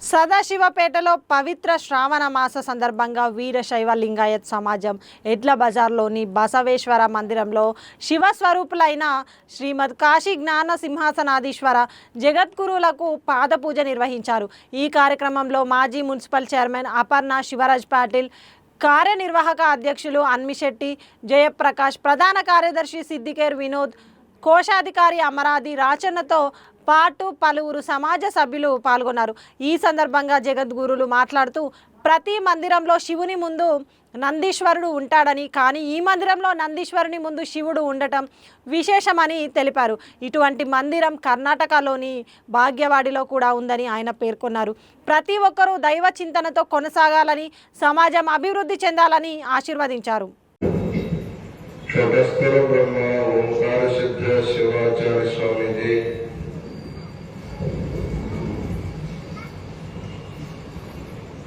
సదాశివపేటలో పవిత్ర శ్రావణ మాస సందర్భంగా వీరశైవ లింగాయత్ సమాజం ఎడ్ల బజార్లోని బసవేశ్వర మందిరంలో శివస్వరూపులైన శ్రీమద్ కాశీ జ్ఞాన సింహాసనాధీశ్వర జగద్గురువులకు పాదపూజ నిర్వహించారు. ఈ కార్యక్రమంలో మాజీ మున్సిపల్ చైర్మన్ అపర్ణ శివరాజ్ పాటిల్, కార్యనిర్వాహక అధ్యక్షులు అన్మిశెట్టి జయప్రకాష్, ప్రధాన కార్యదర్శి సిద్దికేర్ వినోద్, కోశాధికారి అమరాది రాచన్నతో పాటు పలువురు సమాజ సభ్యులు పాల్గొన్నారు. ఈ సందర్భంగా జగద్గురులు మాట్లాడుతూ ప్రతి మందిరంలో శివుని ముందు నందీశ్వరుడు ఉంటాడని, కానీ ఈ మందిరంలో నందీశ్వరుని ముందు శివుడు ఉండటం విశేషమని తెలిపారు. ఇటువంటి మందిరం కర్ణాటకలోని భాగ్యవాడిలో కూడా ఉందని ఆయన పేర్కొన్నారు. ప్రతి ఒక్కరూ దైవ చింతనతో కొనసాగాలని, సమాజం అభివృద్ధి చెందాలని ఆశీర్వదించారు.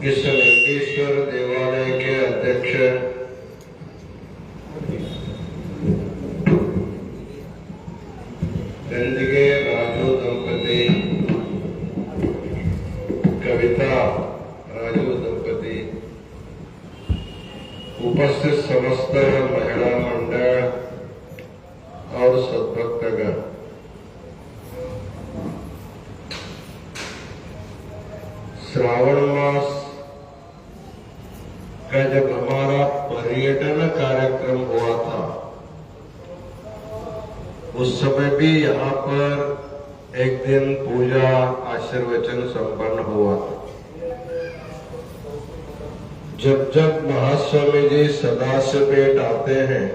इस नंदीश्वर देवालय के अध्यक्ष गंजगे राजू दंपति, कविता राजू दंपति, उपस्थित समस्त महिला मंडल और सद्भक्तगण, श्रावण मास का जब हमारा पर्यटन कार्यक्रम हुआ था, उस समय भी यहाँ पर एक दिन पूजा आशीर्वचन संपन्न हुआ था। जब जब महास्वामी जी सदाशिवपेट आते हैं,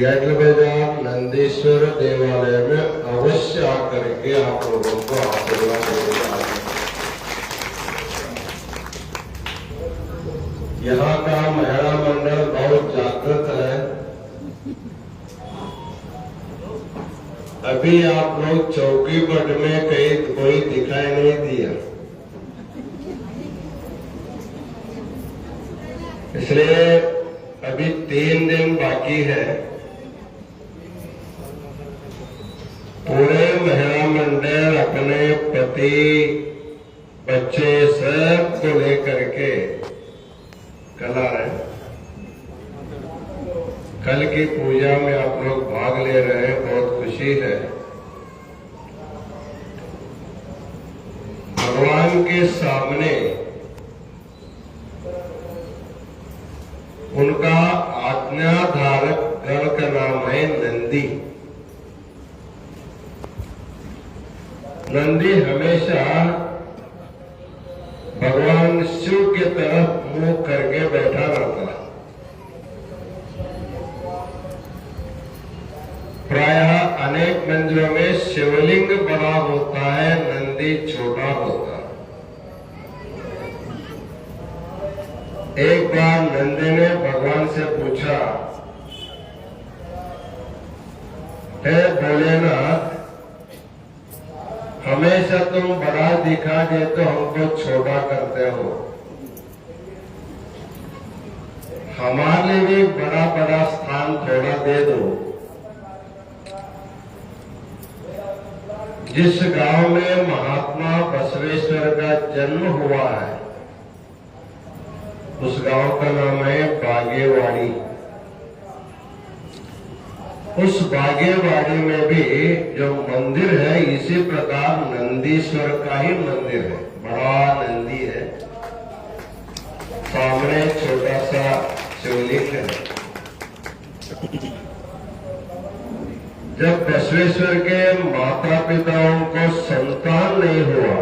एड्ल बाजार नंदीश्वर देवालय में अवश्य आकर के आप लोगों को आशीर्वाद देगा। यहाँ का महिला मंडल बहुत जागृत है। अभी आप लोग चौकी पट में कहीं कोई दिखाई नहीं दिया, इसलिए अभी 3 दिन बाकी है। पूरे महिला मंडल अपने पति बच्चे सबको लेकर के कल आ रहे हैं। कल की पूजा में आप लोग भाग ले रहे हैं, बहुत खुशी है। भगवान के सामने उनका आज्ञाधारक गण का नाम है नंदी। नंदी हमेशा भगवान शिव की तरफ मुंह करके बैठा रहता है। प्रायः अनेक मंदिरों में शिवलिंग बड़ा होता है, नंदी छोटा होता है। एक बार नंदी ने भगवान से पूछा, हे भोलेनाथ, हमेशा तुम बड़ा दिखा दे तो हमको छोटा करते हो, हमारे लिए भी बड़ा बड़ा स्थान थोड़ा दे दो। जिस गांव में महात्मा बसवेश्वर का जन्म हुआ है, उस गांव का नाम है बागेवाड़ी। उस बागेवाड़ी में भी जो मंदिर है, इसी प्रकार नंदीश्वर का ही मंदिर है। बड़ा नंदी है, सामने छोटा सा शिवलिंग है। जब बसवेश्वर के माता पिताओं को संतान नहीं हुआ,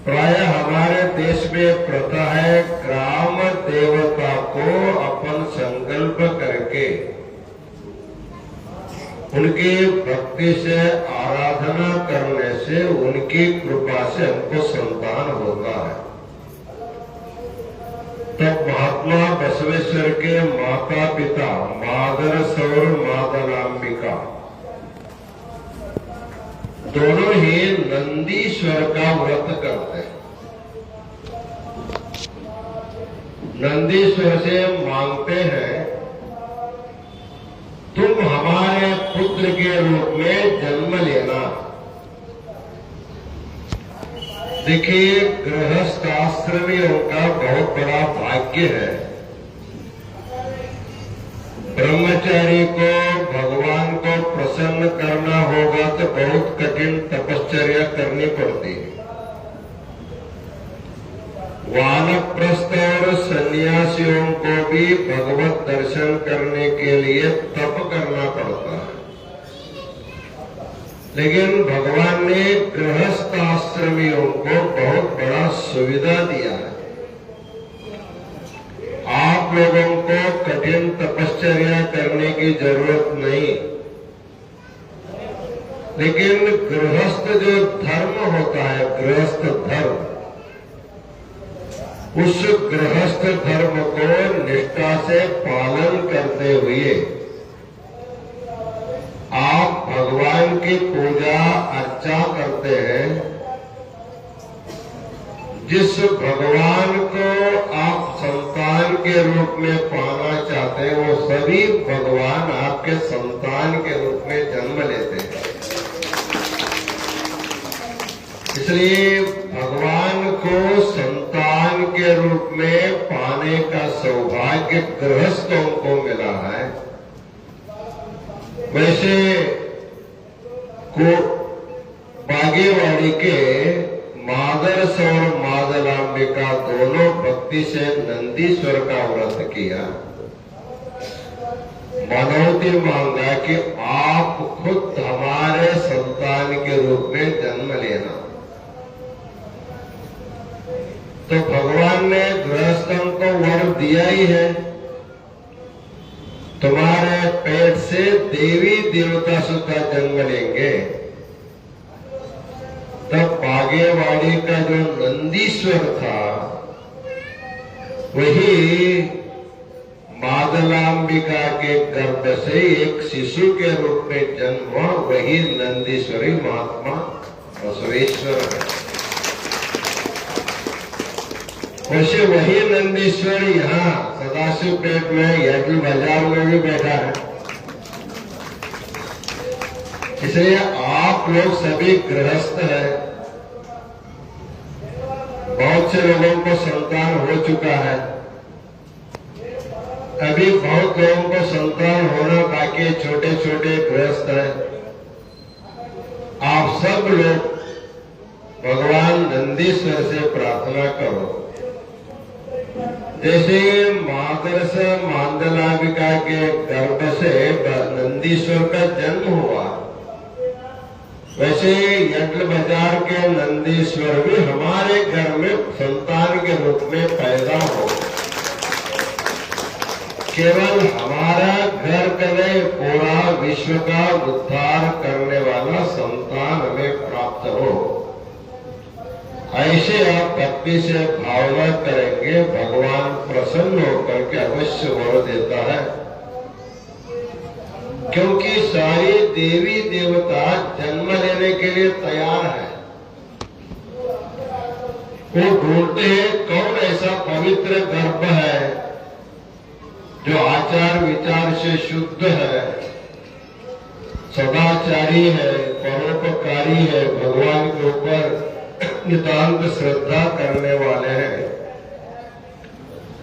प्रायः हमारे देश में प्रथा है, ग्राम देवता को अपन संकल्प करके उनकी भक्ति से आराधना करने से उनकी कृपा से हमको संतान होता है। तब महात्मा बसवेश्वर के माता पिता मादर सौर मादरांबिका दोनों ही नंदीश्वर का व्रत करते हैं। नंदीश्वर से मांगते हैं, तुम हमारे पुत्र पुत्र के रूप में जन्म लेना। देखिए, गृहस्थ आश्रमियों का बहुत बड़ा भाग्य है। ब्रह्मचारी को भगवान को प्रसन्न करना होगा तो बहुत कठिन तपश्चर्या करनी पड़ती है। वानप्रस्थ और सन्यासियों को भी भगवत दर्शन करने के लिए तप करना पड़ता है, लेकिन भगवान ने गृहस्थ आश्रमियों को बहुत बड़ा सुविधा दिया है। आप लोगों को कठिन तपश्चर्या करने की जरूरत नहीं, लेकिन गृहस्थ जो धर्म होता है, गृहस्थ धर्म, उस गृहस्थ धर्म को निष्ठा से पालन करते हुए आप भगवान की पूजा अर्चा करते हैं। जिस भगवान को आप संतान के रूप में पाना चाहते हैं, वो सभी भगवान आपके संतान के रूप में जन्म लेते हैं। इसलिए भगवान को संतान के रूप में पाने का सौभाग्य गृहस्थों को मिला है। वैसे को बागेवाड़ी के मादरस और मादलांबिका दोनों भक्ति से नंदीश्वर का व्रत किया। मनौती मांगा कि आप खुद हमारे संतान के रूप में जन्म लेना। तो भगवान ने गृहस्थों को वर दिया ही है, तुम्हारे पेट से देवी देवता सुता जन्म लेंगे। तब बागेवाड़ी का जो नंदीश्वर था, वही मादलांबिका के गर्भ से एक शिशु के रूप में जन्म हुआ। वही नंदीश्वरी महात्मा बसवेश्वर है। वैसे वही नंदीश्वर यहाँ सदाशिव पेट में यज्ञ बाजार में भी बैठा है। इसलिए आप लोग सभी गृहस्थ हैं। बहुत से लोगों को संतान हो चुका है, अभी बहुत लोगों को संतान होना बाकी, छोटे छोटे गृहस्थ हैं। आप सब लोग भगवान नंदीश्वर से प्रार्थना करो। जैसे मादरस मांदलांबिका के गर्भ से नंदीश्वर का जन्म हुआ, वैसे यज्ञ बाजार के नंदीश्वर भी हमारे घर में संतान के रूप में पैदा हो। केवल हमारा घर करे, पूरा विश्व का उद्धार करने वाला संतान हमें प्राप्त हो। ऐसे आप भक्ति से भावना करेंगे, भगवान प्रसन्न होकर के अवश्य वर देता है। क्योंकि सारी देवी देवता जन्म लेने के लिए तैयार है। वो ढूंढते हैं कौन ऐसा पवित्र गर्भ है जो आचार विचार से शुद्ध है, सदाचारी है, परोपकारी है, भगवान के ऊपर नितांत श्रद्धा करने वाले हैं।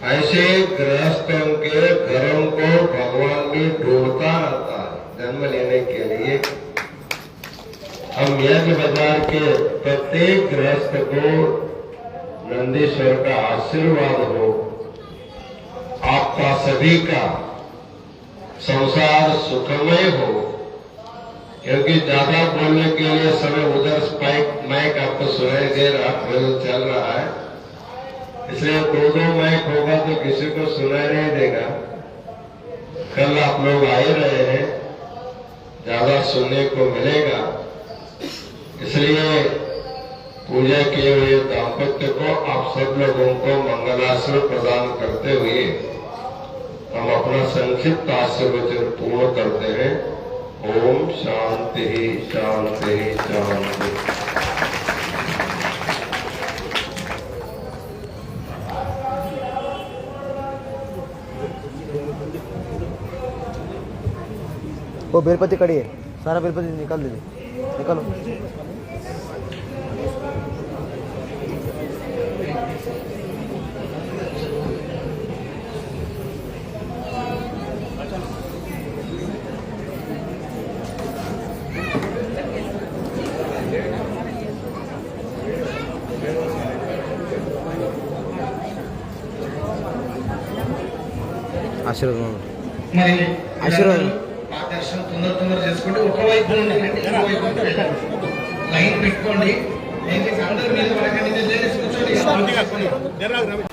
ऐसे गृहस्थों के घरों को भगवान भी ढूंढता रहता है जन्म लेने के लिए। हम यज्ञ बाजार के प्रत्येक गृहस्थ को नंदीश्वर का आशीर्वाद हो, आपका सभी का संसार सुखमय हो। क्योंकि ज्यादा बोलने के लिए समय उधर माइक आपको सुनाई दे रहा, चल रहा है, इसलिए दो माइक होगा तो किसी को सुनाई नहीं देगा। कल आप लोग आ ही रहे हैं, ज्यादा सुनने को मिलेगा। इसलिए पूजा किए हुए दाम्पत्य को आप सब लोगों को मंगलाश्रय प्रदान करते हुए हम अपना संक्षिप्त आशीर्वचन पूर्ण करते हैं। ओम शांति शांति शांति। वो बेलपति कड़ी है। सारा बिल निकाल दीजिए, निकालो। ఆశీర్వాదం మరి ఆశీర్వాదం. ఆ దర్శనం తొందర చేసుకుంటే ఒకవైపు నుండి ఇంకోవైపు వెళ్ళండి. లైన్ పెట్టుకోండి. దయచేసి అందరి మీద పడకండి. మీరు లేడీస్ కూర్చోండి.